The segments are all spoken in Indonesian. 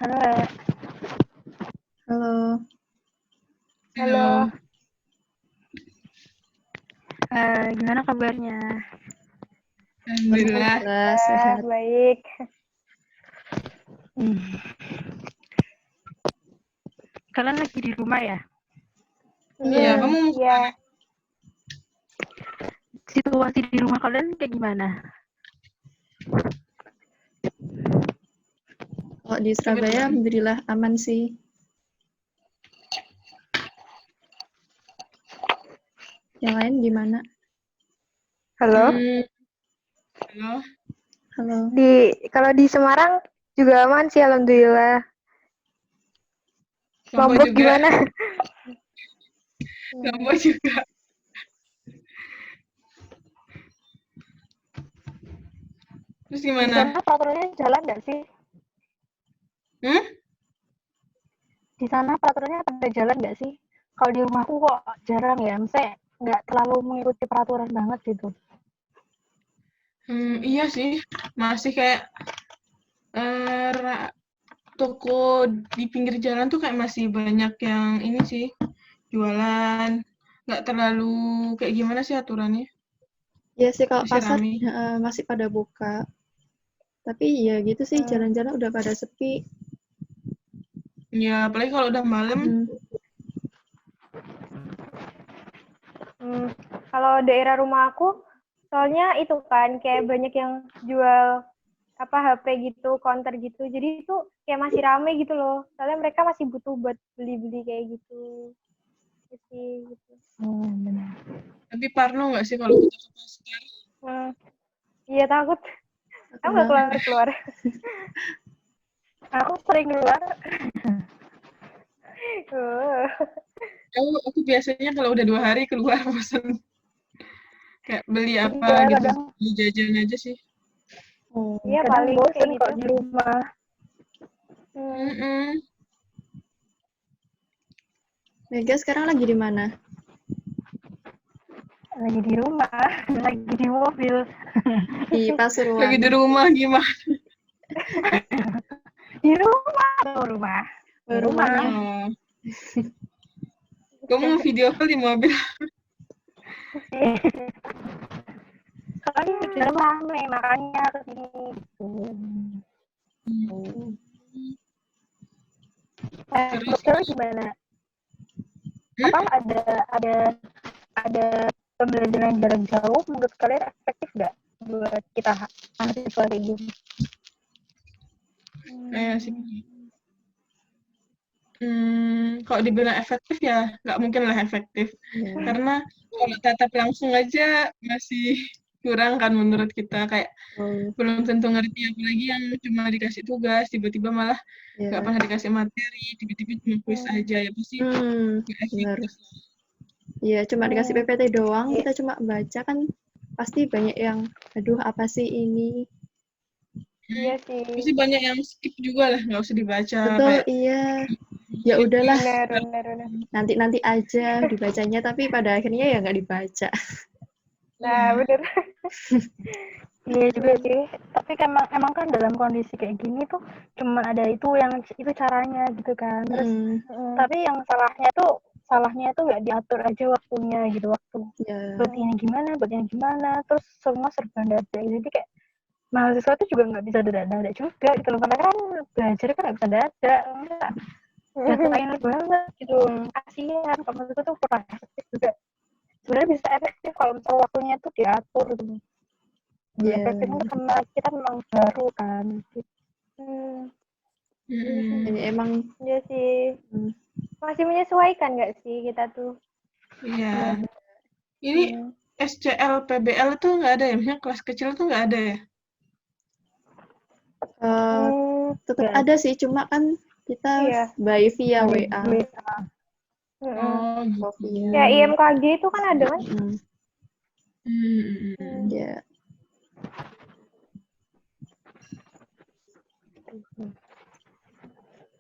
Halo. Halo. Halo. Gimana kabarnya? Alhamdulillah sehat. Baik. Kalian lagi di rumah ya? Iya, kamu mau Iya. Situasi di rumah kalian kayak gimana? Kalau di Surabaya, alhamdulillah aman sih. Yang lain gimana? Halo. Halo. Kalau di Semarang juga aman sih, alhamdulillah. Lombok gimana? Lombok juga. Terus gimana? Di sana peraturannya jalan nggak sih? Di sana peraturannya pada jalan nggak sih? Kalau di rumahku kok jarang ya, misalnya nggak terlalu mengikuti peraturan banget gitu. Iya sih, masih kayak toko di pinggir jalan tuh kayak masih banyak yang ini sih, jualan. Nggak terlalu kayak gimana sih aturannya? Iya sih, kalau Masih pasar rame. masih pada buka. Tapi ya gitu sih, jalan-jalan udah pada sepi. Ya, apalagi kalau udah malam. Kalau daerah rumah aku, soalnya itu kan kayak banyak yang jual HP gitu, counter gitu. Jadi itu kayak masih rame gitu loh. Soalnya mereka masih butuh buat beli-beli kayak gitu. Gitu. Benar. Tapi parno nggak sih kalau kita ke pasar? Iya takut. Aku nggak keluar-keluar. Aku sering keluar. Aku biasanya kalau udah 2 hari keluar bosan. Kayak beli apa Iya, gitu, kadang. beli jajan aja sih. Iya, paling bosan kok di rumah. Mega sekarang lagi di mana? Lagi di rumah, lagi di mobil. Di Pasuruan. Lagi di rumah gimana? Di rumah. Di rumahnya. Kamu video call di mobil? Soalnya di dalam rame, makanya kesini gitu. Terus Terus gimana? Apa ada pembelajaran jarak jauh menurut kalian efektif nggak buat kita mahasiswa kayak gini? sih. Kalau dibilang efektif ya nggak mungkin lah efektif. Karena kalau tatap langsung aja masih kurang kan menurut kita, kayak belum tentu ngerti, apalagi yang cuma dikasih tugas tiba-tiba malah nggak pernah dikasih materi, tiba-tiba cuma kuis aja, ya pasti nggak efektif. Iya, cuma dikasih PPT doang, kita cuma baca kan pasti banyak yang aduh apa sih ini. Iya sih. Pasti banyak yang skip juga lah, nggak usah dibaca. Betul, kayak, iya. Ya udahlah. Benar. Nanti aja dibacanya, tapi pada akhirnya ya nggak dibaca. Nah, bener. Iya juga sih. Tapi kan emang kan dalam kondisi kayak gini tuh cuman ada itu caranya gitu kan. Terus tapi yang salahnya tuh nggak diatur aja waktunya gitu, waktu buat ini gimana, terus semua serba dadak. Jadi kayak mahasiswa tuh juga nggak bisa dadak juga gitu loh. Karena kan belajar kan nggak bisa dadak. Jatuhin banget gitu. Kasihan, maksudku tuh kurang efektif juga. Sebenarnya bisa efektif kalau misalnya waktunya tuh diatur gitu. Ya, efektifnya karena kita memang baru kan. Jadi emang iya sih. Masih menyesuaikan nggak sih kita tuh? Iya. Ini SCL, PBL itu nggak ada ya? Maksudnya kelas kecil tuh nggak ada ya? Tetap ada sih, cuma kan kita by via WA. Oh, gitu. Ya, IMKG itu kan ada kan? Ya.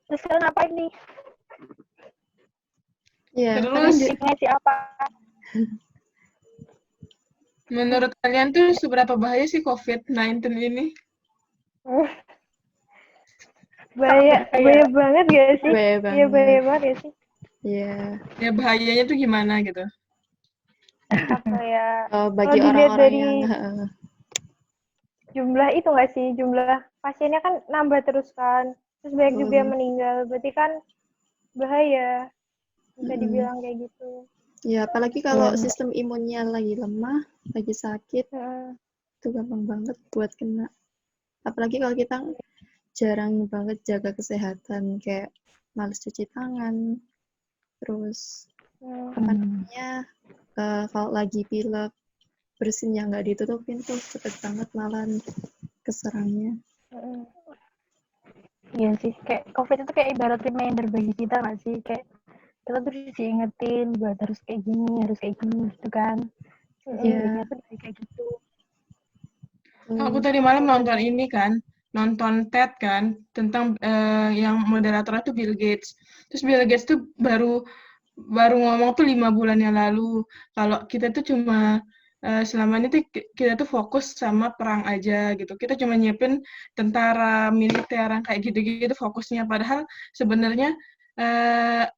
Terus sekarang apa ini? Ya, terus ngisi apa? Menurut kalian tuh seberapa bahaya sih COVID-19 ini? bahaya banget gak sih? Bahaya Iya, bahaya banget. banget ya sih. Iya. Ya bahayanya tuh gimana gitu? Apa ya? Bagi Kalau dilihat orang-orang dari yang jumlah itu nggak sih, jumlah pasiennya kan nambah terus kan, terus banyak juga yang meninggal, berarti kan bahaya, bisa dibilang kayak gitu. Ya, apalagi kalau sistem imunnya lagi lemah, lagi sakit, itu gampang banget buat kena. Apalagi kalau kita jarang banget jaga kesehatan, kayak males cuci tangan, terus apa namanya, kalau lagi pilek, bersinnya nggak ditutupin tuh cepet banget malah keserangnya. Iya sih, kayak COVID itu kayak ibarat reminder bagi kita nggak sih, kayak kita tuh diingetin buat harus kayak gini gitu kan. Iya. Kayak gitu. Aku tadi malam nonton ini kan, nonton TED kan, tentang yang moderator itu Bill Gates. Terus Bill Gates tuh baru ngomong tuh 5 bulan yang lalu, kalau kita tuh cuma selama ini tuh kita tuh fokus sama perang aja gitu. Kita cuma nyiapin tentara, militer, kayak gitu-gitu fokusnya. Padahal sebenarnya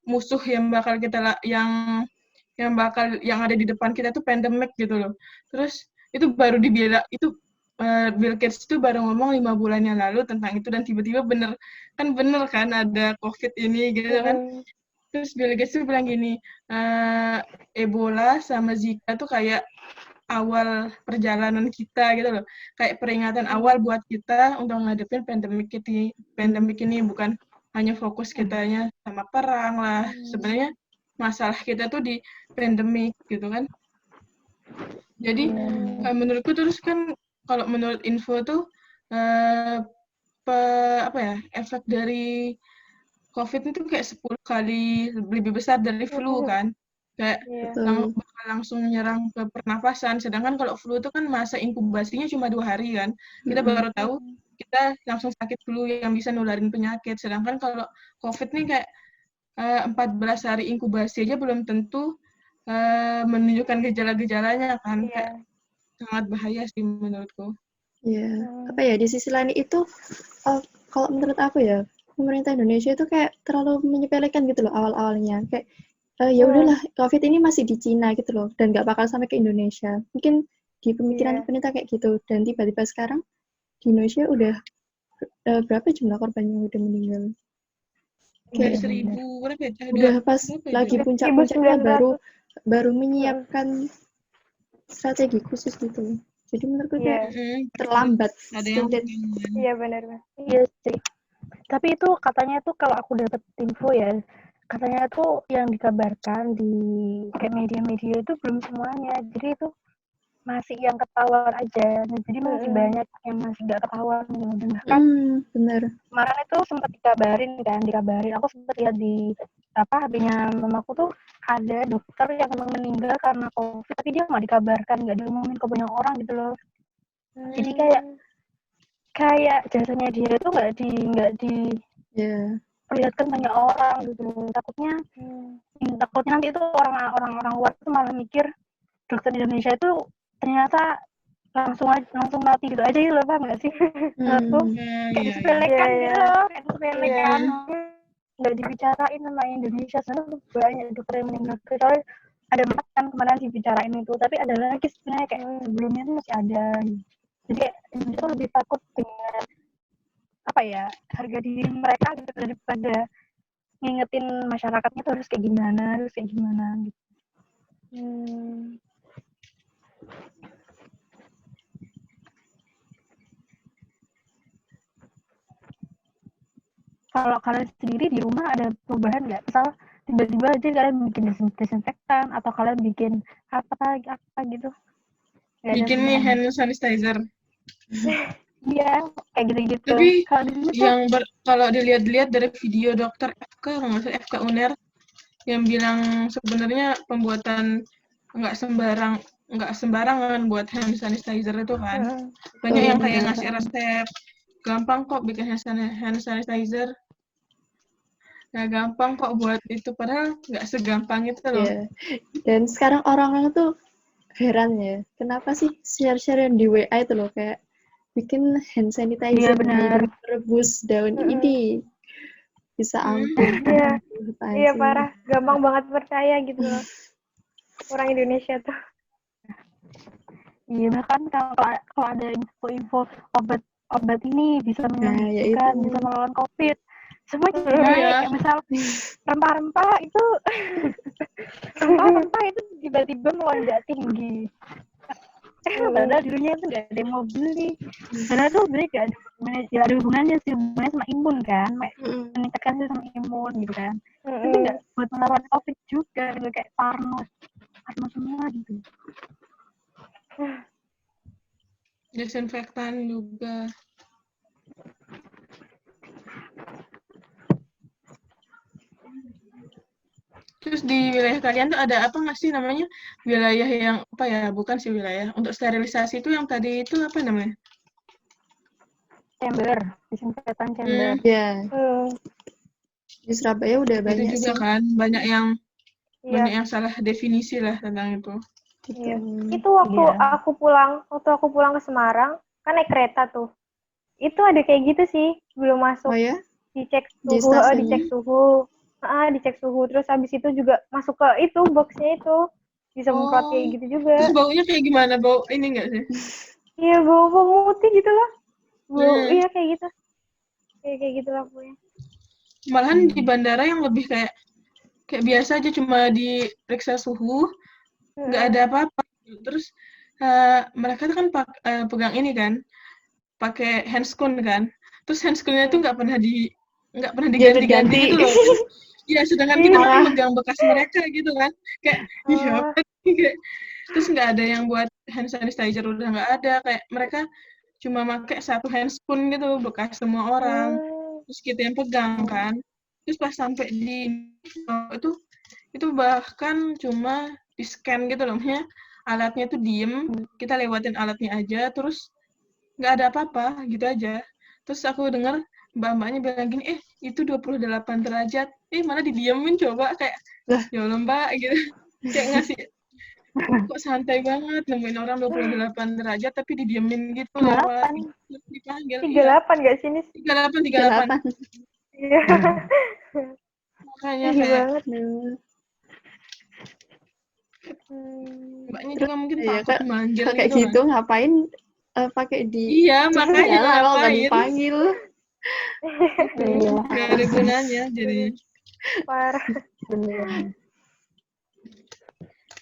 musuh yang bakal yang ada di depan kita tuh pandemic gitu loh. Terus itu baru dibilang itu Bill Gates itu baru ngomong 5 bulan yang lalu tentang itu, dan tiba-tiba bener kan ada COVID ini gitu kan. Terus Bill Gates tuh bilang gini, Ebola sama Zika tuh kayak awal perjalanan kita gitu loh, kayak peringatan awal buat kita untuk ngadepin pandemik ini, bukan hanya fokus kitanya sama perang lah. Sebenarnya masalah kita tuh di pandemik gitu kan. Jadi menurutku terus kan, kalau menurut info tuh efek dari COVID itu kayak 10 kali lebih besar dari flu kan. Kayak langsung menyerang ke pernafasan. Sedangkan kalau flu itu kan masa inkubasinya cuma 2 hari kan. Kita baru tahu kita langsung sakit flu yang bisa nularin penyakit. Sedangkan kalau COVID nih kayak 14 hari inkubasi aja belum tentu menunjukkan gejala-gejalanya kan. Kayak sangat bahaya sih menurutku. Iya, apa ya, di sisi lain itu kalau menurut aku ya, pemerintah Indonesia itu kayak terlalu menyepelekan gitu loh awal-awalnya. Kayak ya udahlah, COVID ini masih di Cina gitu loh, dan nggak bakal sampai ke Indonesia. Mungkin di pemikiran pemerintah kayak gitu, dan tiba-tiba sekarang di Indonesia udah berapa jumlah korban yang udah meninggal? Kayak 1.000 berapa ya? Udah pas lagi puncak-puncaknya baru menyiapkan strategi khusus gitu. Jadi menurutku kayak terlambat. Iya benar. Iya sih. Tapi itu katanya tuh kalau aku dapat info ya, katanya tuh yang dikabarkan di kayak media-media itu belum semuanya. Jadi itu masih yang ketahuan aja. Jadi masih banyak yang masih nggak ketahuan. Dan bahkan bener. Kemarin itu sempat dikabarin. Aku sempat lihat di HP-nya mamaku tuh ada dokter yang memang meninggal karena COVID, tapi dia nggak dikabarkan, nggak diumumin ke banyak orang gitu loh. Jadi kayak jasanya dia itu nggak diperlihatkan banyak orang gitu. Takutnya nanti itu orang luar tuh malah mikir dokter di Indonesia itu ternyata langsung mati gitu aja gitu loh, paham nggak sih? Kayak disepelekan gitu loh, nggak dibicarain sama Indonesia. Sebenarnya banyak dokter yang meninggal, kecuali ada kan kemarin dibicarain itu, tapi ada lagi sebenarnya kayak sebelumnya tuh masih ada. Jadi kayak Indonesia lebih takut dengan harga diri mereka gitu, daripada ngingetin masyarakatnya tuh harus kayak gimana gitu. Kalau kalian sendiri di rumah ada perubahan nggak? Misal tiba-tiba aja kalian bikin desinfektan atau kalian bikin apa gitu? Bikin nih hand sanitizer. Iya, kayak gitu-gitu. Tapi yang kalau dilihat dari video dokter FK Uner yang bilang sebenarnya pembuatan nggak sembarangan buat hand sanitizer itu kan. Banyak yang kayak ngasih resep, gampang kok bikin hand sanitizer. Nggak gampang kok buat itu, padahal nggak segampang itu loh. Dan sekarang orang-orang tuh heran ya, kenapa sih share-share di WA itu loh, kayak bikin hand sanitizer benar. rebus daun ini bisa ampuh. Iya parah, gampang banget percaya gitu loh orang Indonesia tuh. Iya, bahkan kalau ada info-info obat ini bisa menyembuhkan, bisa melawan COVID. Semua naik, misal rempah-rempah itu rempah-rempah itu tiba-tiba melonjak tinggi. Padahal dulunya itu nggak ada yang mau beli. Padahal tuh beli nggak ada hubungannya sih, hubungannya sama imun kan, meningkatkan sistem imun gitu kan. Tapi nggak buat melawan COVID juga, gitu kayak parno semua gitu. Desinfektan juga. Terus di wilayah kalian tuh ada apa nggak sih namanya wilayah yang apa ya, bukan sih wilayah untuk sterilisasi itu yang tadi itu apa namanya? Chamber, disinfektan chamber. Ya. Di Surabaya udah banyak itu juga sih. kan banyak yang salah definisi lah tentang itu. Iya. Itu waktu aku pulang ke Semarang kan naik kereta tuh. Itu ada kayak gitu sih, belum masuk. Oh ya? Dicek suhu, dicek suhu terus habis itu juga masuk ke itu boxnya itu disemprot kayak gitu juga. Terus baunya kayak gimana? Bau ini enggak sih? Iya, bau putih gitu loh. Iya kayak gitu. Kayak gitu lah pokoknya. Malahan di bandara yang lebih kayak biasa aja, cuma diperiksa suhu, nggak ada apa-apa. Terus mereka tuh kan pegang ini kan, pakai handscoon kan. Terus handscoonnya tuh nggak pernah diganti-ganti gitu loh. Iya, sedangkan kita kan megang bekas mereka gitu kan. Kayak iya. Terus nggak ada yang buat hand sanitizer, udah nggak ada. Kayak mereka cuma pakai satu handscoon gitu bekas semua orang. Terus kita yang pegang kan. Terus pas sampai di itu bahkan cuma di scan gitu loh, maksudnya alatnya tuh diem, kita lewatin alatnya aja, terus nggak ada apa-apa gitu aja. Terus aku dengar mbak-mbaknya bilang gini, itu 28 derajat, mana didiemin coba, kayak ya Allah mbak gitu, kayak ngasih kok santai banget nemuin orang 28 derajat tapi didiemin gitu lewat dipanggil. 38 nggak sini? 38. Iya. Makanya kayak mbaknya juga mungkin takut manggil kayak gitu kan. Ngapain pakai di makanya ngapain dipanggil. Nggak ada gunanya jadi parah.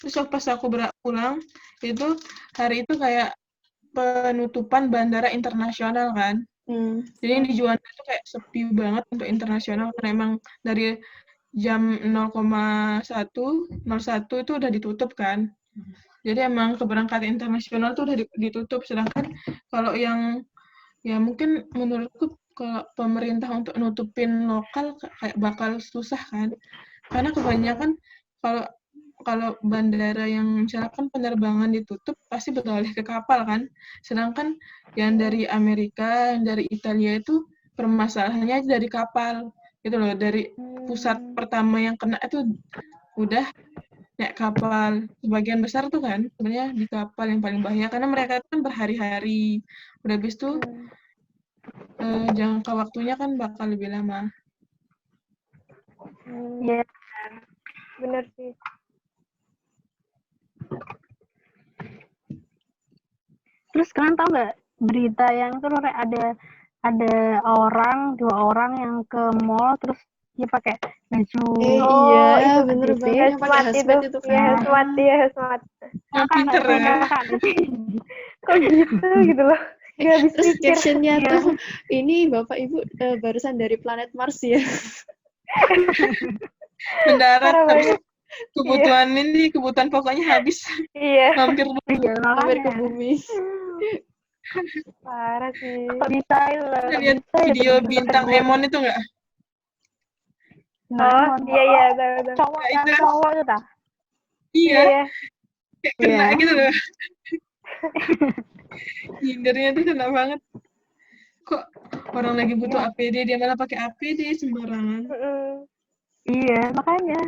Terus pas aku pulang itu hari itu kayak penutupan bandara internasional kan. Jadi di Juanda itu kayak sepi banget untuk internasional karena emang dari jam 0,1 itu udah ditutup kan. Jadi emang keberangkatan internasional tuh udah ditutup. Sedangkan kalau yang ya mungkin menurutku kalau pemerintah untuk nutupin lokal kayak bakal susah kan. Karena kebanyakan kalau bandara yang misalkan penerbangan ditutup pasti beralih ke kapal kan. Sedangkan yang dari Amerika, yang dari Italia itu permasalahannya dari kapal. Gitu loh, dari pusat pertama yang kena itu udah naik kapal. Sebagian besar tuh kan sebenarnya di kapal yang paling bahaya karena mereka kan berhari-hari. Udah habis tuh jangka waktunya kan bakal lebih lama. Iya, bener sih. Terus kalian tahu nggak berita yang itu ada dua orang yang ke mall terus dia pakai baju itu bener banget pakai hazmat itu kan. Hazmat. Pinter ya. Kok gitu loh. Gak habis pikir. Captionnya tuh ini Bapak Ibu barusan dari planet Mars ya. Mendarat habis kebutuhan pokoknya habis. Iya. Hampir ke bumi. Parah sih. Bisa lihat video bintang Emon itu nggak? Iya tahu. Cowok itu dah. Iya. Kayak kena gitu loh. Hindernya tuh kena banget. Kok orang lagi butuh APD dia malah pakai APD sembarangan. Iya, makanya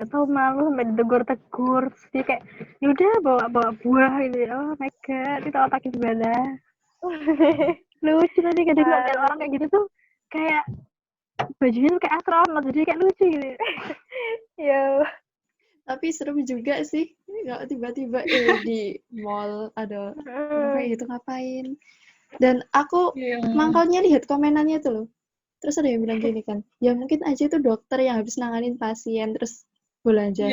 tahu malu sampai ditegur-tegur, dia kayak yaudah bawa buah gitu. Oh my god, itu otaknya gimana? Lucu tadi kadang ngeliat orang kayak gitu tuh kayak bajunya tuh kayak astronot, jadi kayak lucu gitu. Ya. Tapi serem juga sih kalau tiba-tiba di mall ada orang kayak gitu ngapain. Dan aku mangkalnya lihat komenannya tuh loh. Terus ada yang bilang gini kan, ya mungkin aja itu dokter yang habis nanganin pasien terus belanja.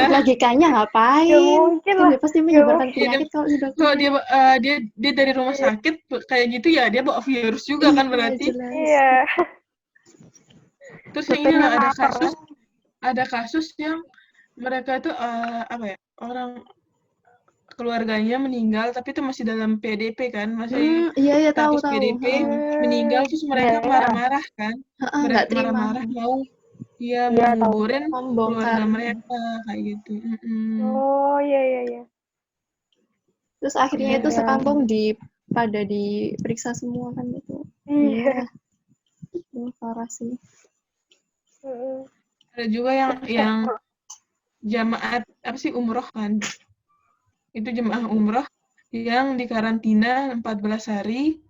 Logikanya ngapain? Gak mungkin kan lah. dia pasti menyebarkan penyakit kalau si dokter. Kalau dia dari rumah sakit kayak gitu ya, dia bawa virus juga kan berarti. Iya. Terus yang ini ada kasus yang mereka itu apa ya, orang keluarganya meninggal tapi itu masih dalam PDP kan, masih tahu. PDP, meninggal terus mereka marah-marah kan, nggak terima, marah-marah mau menguburin keluarga membongkar mereka kayak gitu. Oh iya. Terus akhirnya itu sekampung pada diperiksa semua kan itu. Iya. Parah sih. Ada juga yang jamaah apa sih, umroh kan, itu jemaah umroh yang dikarantina 14 hari,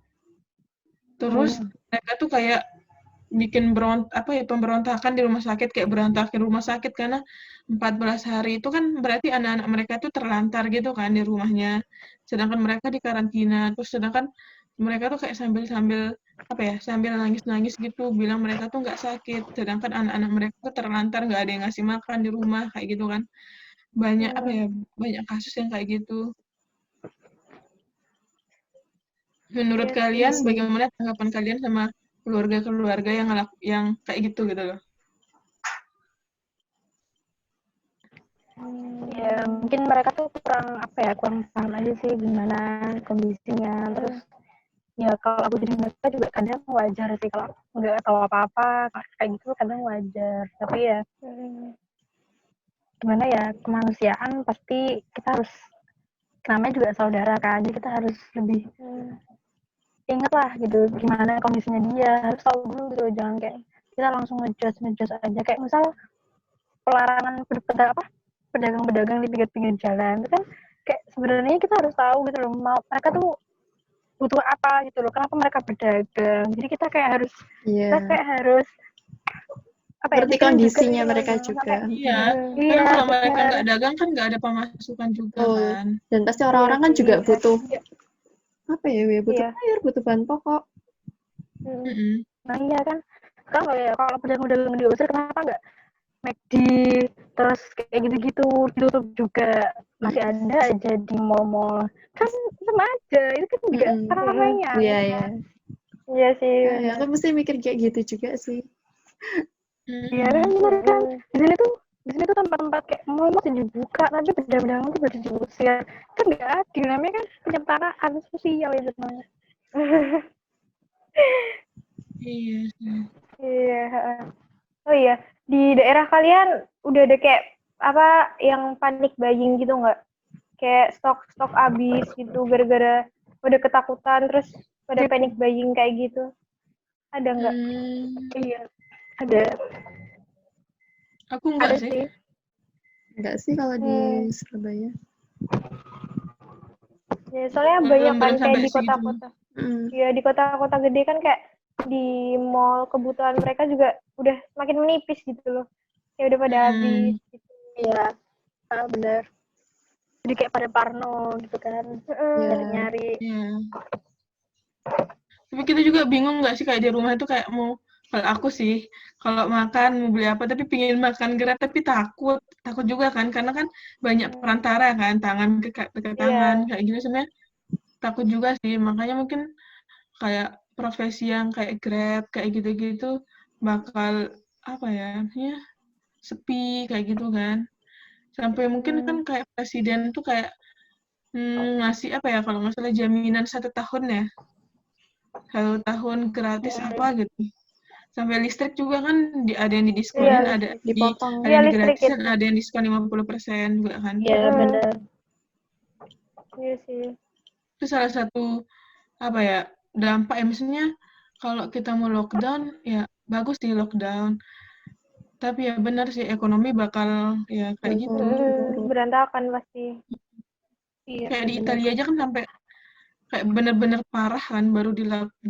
terus mereka tuh kayak bikin pemberontakan di rumah sakit, kayak berantakin rumah sakit karena 14 hari itu kan berarti anak-anak mereka tuh terlantar gitu kan di rumahnya, sedangkan mereka dikarantina, terus sedangkan mereka tuh kayak sambil nangis-nangis gitu bilang mereka tuh nggak sakit, sedangkan anak-anak mereka tuh terlantar, nggak ada yang ngasih makan di rumah kayak gitu kan. Banyak banyak kasus yang kayak gitu. Menurut kalian bagaimana tanggapan kalian sama keluarga-keluarga yang kayak gitu loh? Ya mungkin mereka tuh kurang paham aja sih gimana kondisinya. Terus ya kalau aku jadi mereka juga kadang wajar sih kalau nggak tahu apa-apa kayak gitu, kadang wajar. Tapi ya gimana ya, kemanusiaan pasti kita harus, namanya juga saudara kan, jadi kita harus lebih ingat lah gitu gimana kondisinya dia, harus tahu dulu gitu, jangan kayak kita langsung ngejudge aja. Kayak misal pelarangan pedagang-pedagang di pinggir-pinggir jalan itu kan kayak sebenarnya kita harus tahu gitu loh, mereka tuh butuh apa gitu loh, kenapa mereka berdagang. Jadi kita kayak harus seperti kondisinya juga, mereka juga. Karena kalau mereka nggak dagang kan nggak ada pemasukan juga kan. Dan pasti orang-orang kan juga butuh butuh air, butuh bahan pokok. Nah iya kan, kalau pedagang-pedagang diusir, kenapa nggak McD terus kayak gitu-gitu ditutup juga, masih ada aja di mall-mall kan, sama aja itu kan juga ramainya. Iya sih. Aku mesti mikir kayak gitu juga sih. Iya kan, bener kan. Di sini tuh tempat-tempat kayak mall masih dibuka, tapi pedagang tuh baru diusir. Kan nggak adil, namanya kan penyetaraan sosial itu namanya. Iya. Oh iya, di daerah kalian udah ada kayak apa yang panic buying gitu nggak? Kayak stok habis gitu gara-gara udah ketakutan terus pada panic buying kayak gitu. Ada nggak? Iya, ada. Aku enggak sih. Enggak sih kalau di Surabaya. Ya, soalnya banyak kan kayak di kota-kota. Ya, di kota-kota gede kan kayak di mall kebutuhan mereka juga udah makin menipis gitu loh. Ya udah pada habis gitu. Iya, benar. Jadi kayak pada parno gitu kan, nyari-nyari. Tapi kita juga bingung nggak sih, kayak di rumah itu kayak kalau aku sih, kalau makan mau beli apa tapi pingin makan Grab tapi takut juga kan, karena kan banyak perantara kan, tangan ke tangan kayak gini, sebenarnya takut juga sih. Makanya mungkin kayak profesi yang kayak Grab kayak gitu-gitu bakal sepi kayak gitu kan. Sampai mungkin kan kayak presiden tuh kayak ngasih kalau nggak salah jaminan 1 tahun ya, 1 tahun gratis gitu. Sampai listrik juga kan ada yang didiskonin, ada yang digratisin, ada yang diskon 50% juga kan. Iya, benar. Iya sih. Itu salah satu dampak ya, maksudnya kalau kita mau lockdown ya bagus di lockdown. Tapi ya benar sih, ekonomi bakal ya kayak gitu. Berantakan pasti. Kayak di Italia aja kan sampai kayak bener-bener parah kan, baru di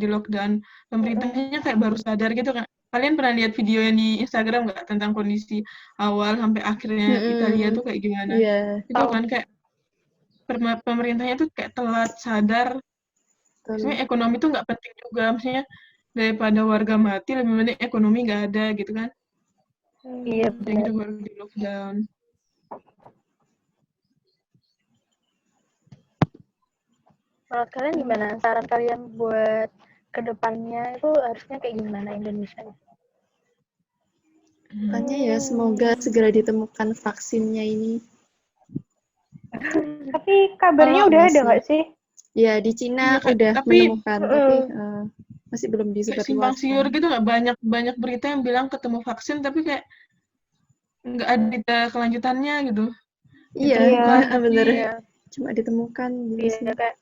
lockdown. Pemerintahnya kayak baru sadar gitu kan. Kalian pernah lihat video yang di Instagram nggak tentang kondisi awal sampai akhirnya Italia tuh kayak gimana? Itu kan kayak pemerintahnya tuh kayak telat sadar. Maksudnya ekonomi tuh nggak penting juga. Maksudnya daripada warga mati, lebih penting ekonomi nggak ada gitu kan. Iya, Jadi gitu baru di lockdown. Menurut kalian gimana? Saran kalian buat kedepannya itu harusnya kayak gimana Indonesia? Makanya ya semoga segera ditemukan vaksinnya ini. Tapi kabarnya udah ada nggak sih? Ya di Cina udah menemukan, tapi masih belum disebar luas. Simpang siur gitu nggak, banyak berita yang bilang ketemu vaksin tapi kayak nggak ada kelanjutannya gitu. Iya, bener. Ya. Cuma ditemukan gitu sih. Kayak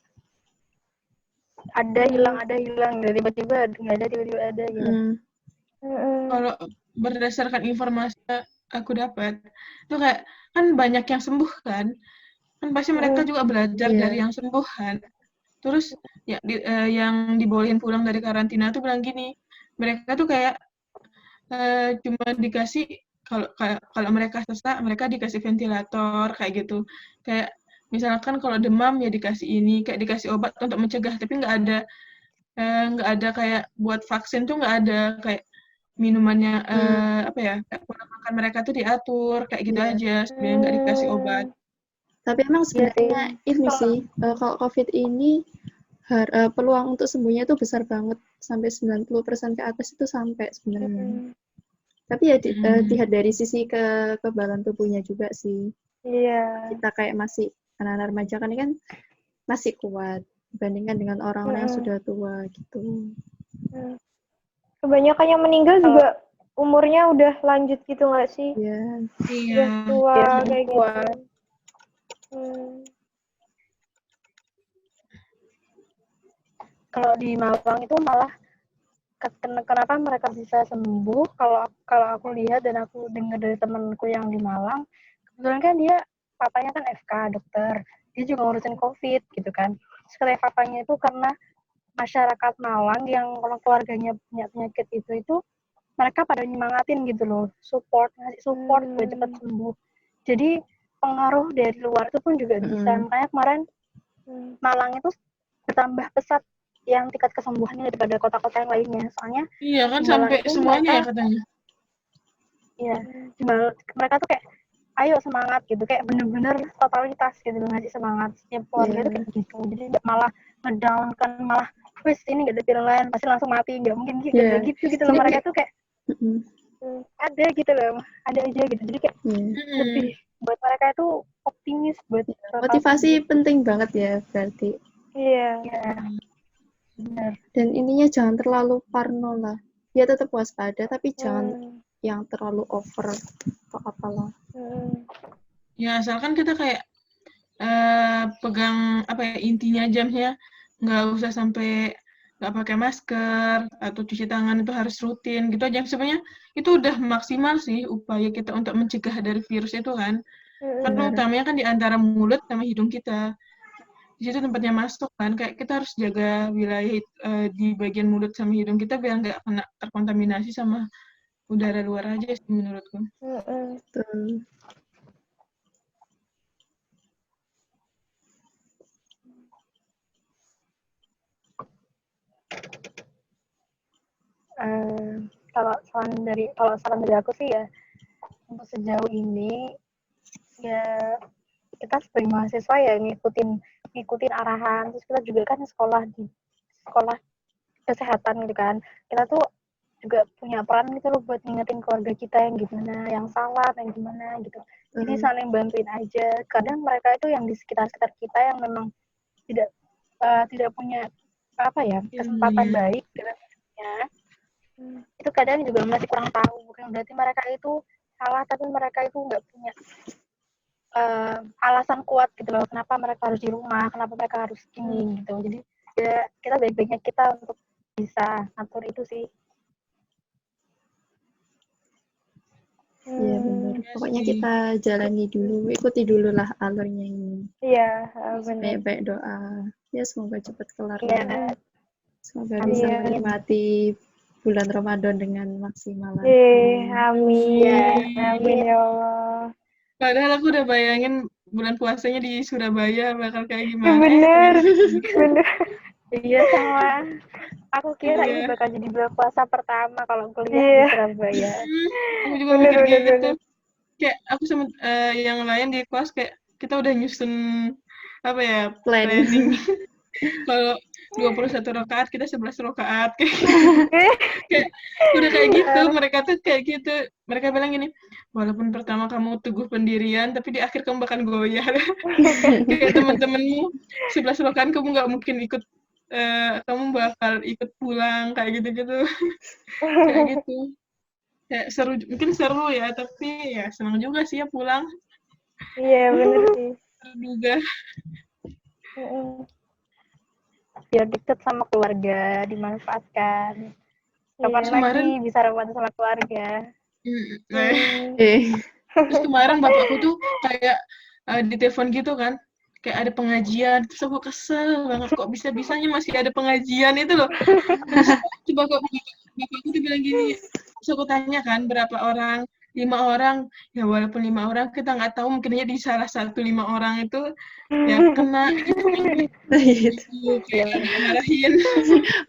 ada hilang, tiba-tiba nggak ada, tiba-tiba ada gitu. Kalau berdasarkan informasi aku dapat, itu kayak kan banyak yang sembuh kan pasti mereka juga belajar dari yang sembuh kan. Terus ya, yang dibolehin pulang dari karantina tuh bilang gini, mereka tuh kayak cuma dikasih kalau mereka sesak mereka dikasih ventilator kayak gitu. Kayak misalkan kalau demam ya dikasih ini, kayak dikasih obat untuk mencegah, tapi nggak ada kayak buat vaksin tuh nggak ada kayak minumannya apa ya, kayak pola makan mereka tuh diatur kayak gitu aja, sebenarnya nggak dikasih obat. Tapi emang sebenarnya ini sih kalau COVID ini peluang untuk sembuhnya itu besar banget, sampai 90% ke atas itu sampai sebenarnya. Tapi ya dilihat dari sisi kekebalan tubuhnya juga sih. Iya. Kita kayak masih anak-anak remaja kan masih kuat dibandingkan dengan orang-orang yang sudah tua gitu. Kebanyakan yang meninggal juga umurnya udah lanjut gitu nggak sih? Iya. Udah tua kayak gitu. Kalau di Malang itu malah kenapa mereka bisa sembuh? Kalau aku lihat dan aku dengar dari temanku yang di Malang, kebetulan kan dia papanya kan FK dokter, dia juga ngurusin COVID gitu kan. Sekali papanya itu karena masyarakat Malang yang kalau keluarganya punya penyakit itu mereka pada nyemangatin gitu loh, ngasih support supaya cepat sembuh. Jadi pengaruh dari luar itu pun juga bisa. Makanya kemarin Malang itu bertambah pesat yang tingkat kesembuhannya daripada kota-kota yang lainnya. Soalnya iya kan sampai semuanya mereka, ya katanya. Iya, mereka tuh kayak ayo semangat gitu, kayak bener-bener totalitas gitu ngasih semangat setiap keluarga tuh kayak gitu. Jadi malah ngedown kan, malah wis ini gak ada pilihan pasti langsung mati, nggak mungkin gitu gitu loh. Mereka tuh kayak ada gitu loh, ada aja gitu. Jadi kayak lebih buat mereka itu optimis buat motivasi penting banget ya berarti. Iya. Benar. Dan ininya jangan terlalu parno lah. Ya tetap waspada tapi jangan yang terlalu over atau apalah. Ya asalkan kita kayak pegang apa ya intinya jamnya, nggak usah sampai nggak pakai masker atau cuci tangan itu harus rutin gitu aja. Sebenarnya itu udah maksimal sih upaya kita untuk mencegah dari virus itu kan. Karena utamanya kan di antara mulut sama hidung kita. Di situ tempatnya masuk kan, kayak kita harus jaga wilayah di bagian mulut sama hidung kita biar nggak kena terkontaminasi sama udara luar aja sih menurutku. Betul. Kalau saran dari aku sih ya, untuk sejauh ini ya kita sebagai mahasiswa ya ngikutin arahan. Terus kita juga kan sekolah kesehatan gitu kan, kita tuh juga punya peran gitu loh buat ngingetin keluarga kita yang gimana, yang salah, yang gimana gitu. Jadi saling bantuin aja. Kadang mereka itu yang di sekitar kita yang memang tidak punya kesempatan baik dengannya, itu kadang juga masih kurang tahu. Bukan berarti mereka itu salah, tapi mereka itu nggak punya alasan kuat gitu loh kenapa mereka harus di rumah, kenapa mereka harus ini gitu. Jadi ya kita baik-baiknya kita untuk bisa atur itu sih. Iya benar. Pokoknya kita jalani dulu, ikuti dulu lah alurnya ini. Iya, benar. Baik-baik doa. Ya semoga cepat kelar. Iya. Semoga bisa Amin. menikmati bulan Ramadan dengan maksimal. Amin. Iya. Amin ya Allah. Padahal aku udah bayangin bulan puasanya di Surabaya bakal kayak Ya, gimana. bener. Bener. Iya sama. Aku kira ini Iya. bakal jadi bulan puasa pertama kalau kuliah di Surabaya. Aku juga Bener, mikir bener, gitu. bener. Kayak aku sama yang lain di kelas kayak kita udah nyusun apa ya Plan. planning. Kalau 21 rakaat kita 11 rakaat kayak udah kayak gitu. Mereka tuh kayak gitu. Mereka bilang gini, walaupun pertama kamu teguh pendirian tapi di akhir kamu bakal goyah. Kayak teman-temanmu 11 rakaat kamu nggak mungkin ikut, kamu bakal ikut pulang kayak gitu-gitu. Kayak gitu. Kayak seru, mungkin seru ya, tapi ya senang juga sih ya pulang. Iya, bener sih. Terduga. Biar deket sama keluarga, dimanfaatkan. Kapan Iya. lagi bisa Ramadan sama keluarga? Terus kemarin bapakku tuh kayak di telepon gitu kan, kayak ada pengajian, terus aku kesel banget kok bisa-bisanya masih ada pengajian itu loh. Terus coba kok bapakku tuh bilang gini, terus aku tanya kan berapa orang, 5 orang, ya walaupun 5 orang kita nggak tahu mungkinnya di salah satu 5 orang itu ya kena gitu, kayak marahin.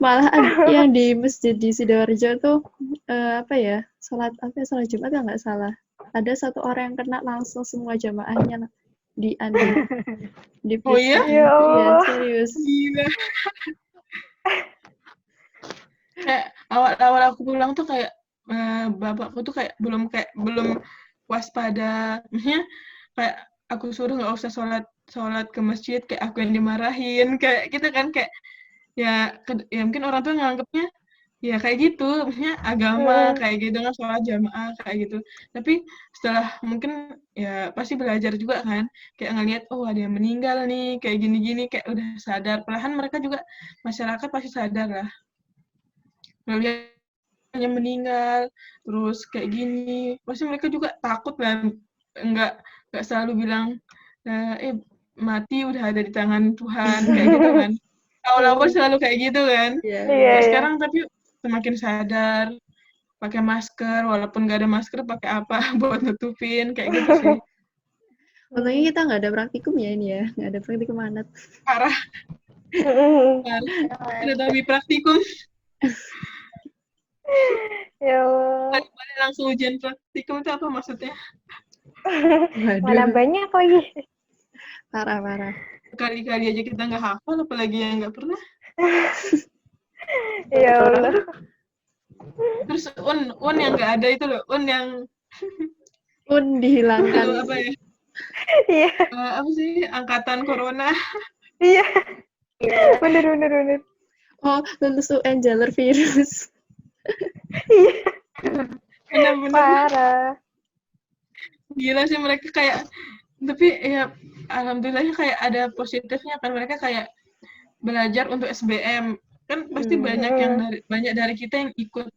Malah yang di masjid di Sidoarjo tuh sholat Jumat ya nggak salah, ada satu orang yang kena langsung semua jamaahnya di Oh iya? Ya Allah. serius. Gila. Kayak awal-awal aku pulang tuh kayak bapakku tuh kayak belum waspada, maksudnya kayak aku suruh nggak usah sholat ke masjid, kayak aku yang dimarahin kayak gitu kan, kayak ya mungkin orang tuh nganggapnya ya kayak gitu, maksudnya agama kayak gitu kan, sholat jamaah kayak gitu. Tapi setelah mungkin ya pasti belajar juga kan, kayak ngelihat oh ada yang meninggal nih kayak gini-gini, kayak udah sadar, perlahan mereka juga masyarakat pasti sadar lah ngelihat yang meninggal terus kayak gini, pasti mereka juga takut kan, nggak selalu bilang mati udah ada di tangan Tuhan kayak gitu kan. Awal-awal selalu kayak gitu kan. Iya. Sekarang tapi semakin sadar, pakai masker, walaupun nggak ada masker pakai apa buat nutupin kayak gitu sih. Untungnya kita nggak ada praktikum ya ini ya, nggak ada praktikum anak. Parah. Udah tahu di praktikum. Ya Allah. Langsung ujian praktikum itu apa maksudnya? Mana banyak lagi. Parah. Kali-kali aja kita nggak hafal, apalagi yang nggak pernah. Ya Allah. Terus un yang nggak ada itu loh, yang dihilangkan. apa ya? Iya. Apa sih, angkatan corona. Iya. Bener. Oh, lulus UN jalur virus. Iya. Benar-benar. Parah. Gila sih mereka kayak, tapi ya alhamdulillahnya kayak ada positifnya kan, mereka kayak belajar untuk SBM kan, pasti banyak dari kita yang ikut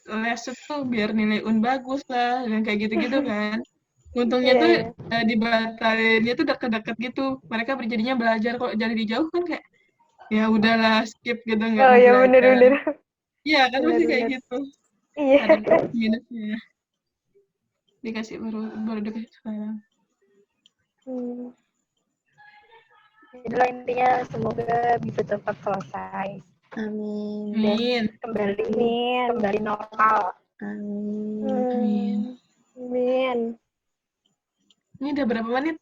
les itu biar nilai UN bagus lah dan kayak gitu-gitu kan. Untungnya tuh dibatalinnya tuh deket-deket gitu, mereka jadinya belajar. Kalau jadi di jauh kan kayak ya udahlah skip gitu, nggak mau ya belajar. bener. Iya kan pasti kayak gitu. Iya. Ada plus minusnya. Dikasih baru dikasih sekarang. Itulah intinya, semoga bisa cepat selesai. Amin. Kembali normal. Amin. Ini udah berapa menit?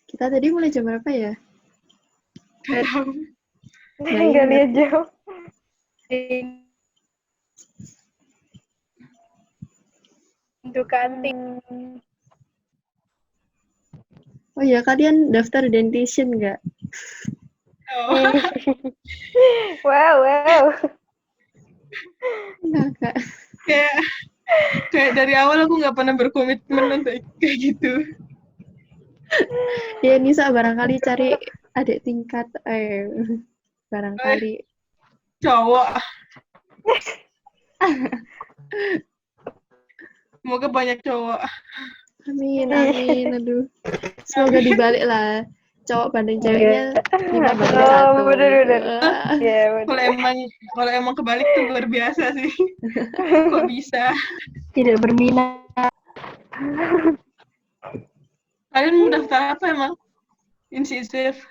Kita tadi mulai jam berapa ya? Nggak lihat jauh. Untuk kantin. Oh iya, kalian daftar dentition nggak? Oh. Wow. Nggak. Kayak dari awal aku nggak pernah berkomitmen untuk kayak gitu. Ya Nisa barangkali cari adik tingkat, barangkali cowok. Semoga banyak cowok. Amin. Aduh, semoga dibalik lah. cowok banding ceweknya 5 banding 1. Oh, bener-bener. Wah. Iya, Kalau emang kebalik tuh luar biasa sih. Kok bisa? Tidak berminat. Kalian mau daftar apa emang? Insisif.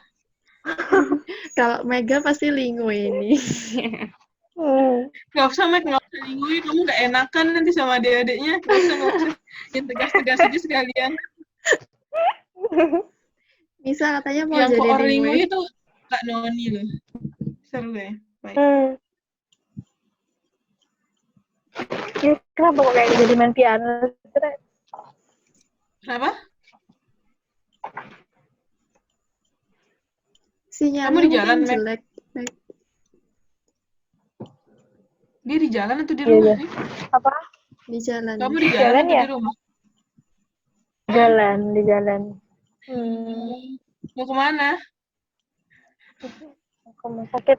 Kalau Mega pasti lingu ini. Gak usah, Meg, gak usah lingui. Kamu gak enakan nanti sama adik-adiknya. Gak usah. Yang tegas-tegas aja sekalian. Nisa katanya mau Yang jadi koor lingu. lingui itu Kak Noni loh. Seru ya. Baik. Kenapa kok kayak jadi main piano? Kenapa? Sinyalnya Kamu di jalan, mungkin Meg? jelek. Meg. Dia di jalan atau di rumah sih? Apa? Di jalan. Kamu di jalan Jalan atau ya? di rumah? Di jalan. Mau kemana? Aku mau sakit.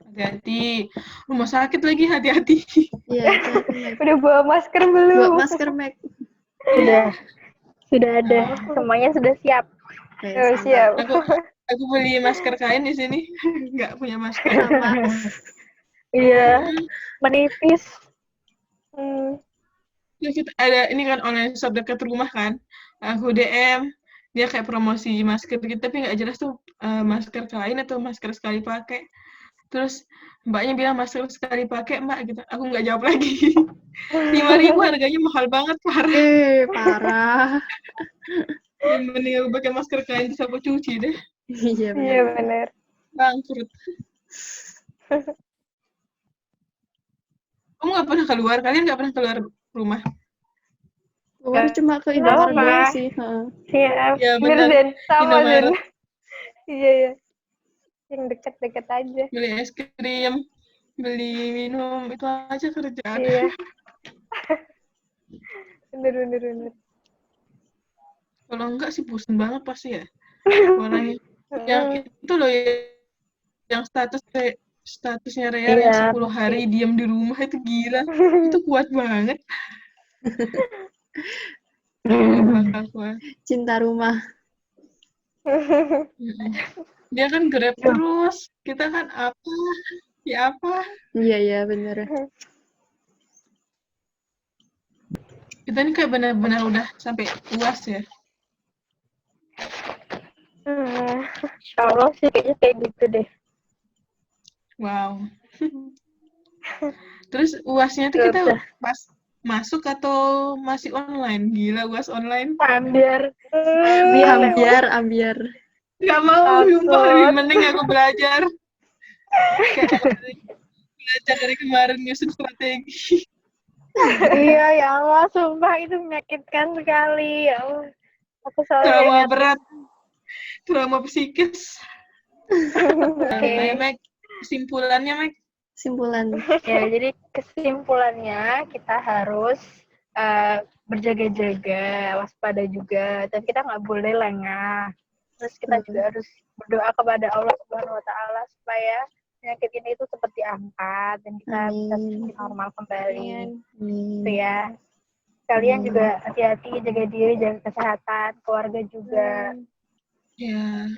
Hati-hati. Rumah sakit lagi, hati-hati. Iya, hati-hati, Meg. Udah bawa masker belum? Buat masker, Meg. Sudah ada. Semuanya sudah siap. Kayak Siap. Aku beli masker kain di sini. Nggak punya masker. sama. Iya. Menipis. Ya, kita ada ini kan online shop dekat rumah kan. Aku DM, dia kayak promosi masker gitu, tapi nggak jelas tuh masker kain atau masker sekali pakai. Terus mbaknya bilang masker sekali pakai, Mbak, gitu. Aku nggak jawab lagi. 5.000 harganya mahal banget, parah. Parah. Mending aku pakai masker kain terus aku cuci deh. Iya, Iya benar. Bangkrut. Kamu nggak pernah keluar? Kalian nggak pernah keluar rumah? Keluar cuma ke Indomaret doang sih. Siap. Ya, Bener, benar. Zen. Sama, Zen. Indomaret. Iya. Yang deket-deket aja. Beli es krim, beli minum, itu aja kerjaan. Iya. Bener. Kalau enggak sih bosan banget pasti ya. Orangnya yang itu loh yang statusnya Rea yang 10 hari diam di rumah itu gila. Itu kuat banget. Bakal kuat. Cinta rumah. Dia kan Grab terus. Kita kan apa? Ya apa? Iya, bener. Kita ini kayak benar-benar udah sampai UAS ya. Allah sih kayaknya kayak gitu deh. Wow. Terus UASnya tuh kita pas masuk atau masih online? Gila, UAS online. Ambiar. Gak mau, sumpah lebih mending aku belajar. Kayak belajar dari kemarin nyusun strategi. Iya, ya Allah, sumpah itu menyakitkan sekali. Ya Allah. Aku selalu Trauma ingat. berat. Trauma psikis. Oke. Meg, kesimpulannya, Meg. Ya, jadi kesimpulannya kita harus berjaga-jaga, waspada juga, dan kita nggak boleh lengah. Terus kita juga harus berdoa kepada Allah Subhanahu Wa Taala supaya penyakit ini itu cepat diangkat dan kita bisa normal kembali. Gitu ya. Kalian juga hati-hati, jaga diri, jaga kesehatan, keluarga juga. Iya.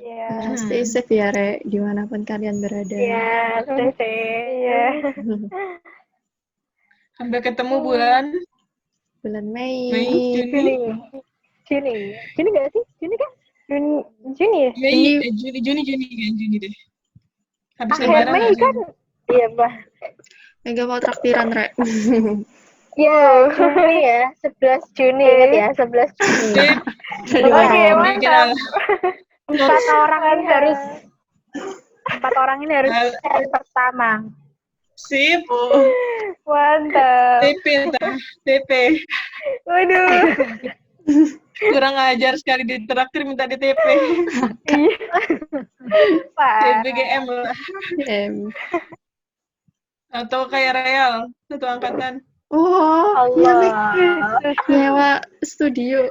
Stay safe ya, Re, dimanapun kalian berada. Iya, stay safe. Iya. Sampai ketemu bulan Mei. Juni nggak sih? Juni kan? Juni ya? Juni deh. Habis Akhir lebaran Mei kan? Iya, Bah. Mega mau traktiran, Re. Iya, Juni ya. 11 Juni ingat ya, 11 Juni. Oke, mantap. 4 orang ini harus pertama. Sip. Mantap. TP. Waduh. Kurang ajar sekali ditraktir minta di TP. TPGM lah. Atau kayak Real, satu angkatan. Oh, Allah. nyewa studio.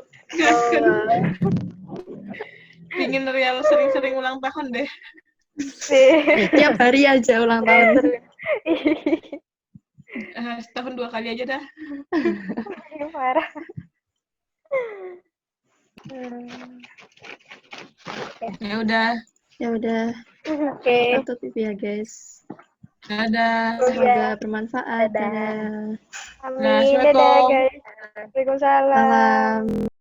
Ingin Real sering-sering ulang tahun deh. Tiap hari aja ulang tahun. Setahun 2 kali aja dah. Parah. Ya udah. Ya udah, Oke. kita tutup ya guys. Dadah. Semoga bermanfaat. Dadah. Dadah. Amin. Dadah guys. Waalaikumsalam. Salam.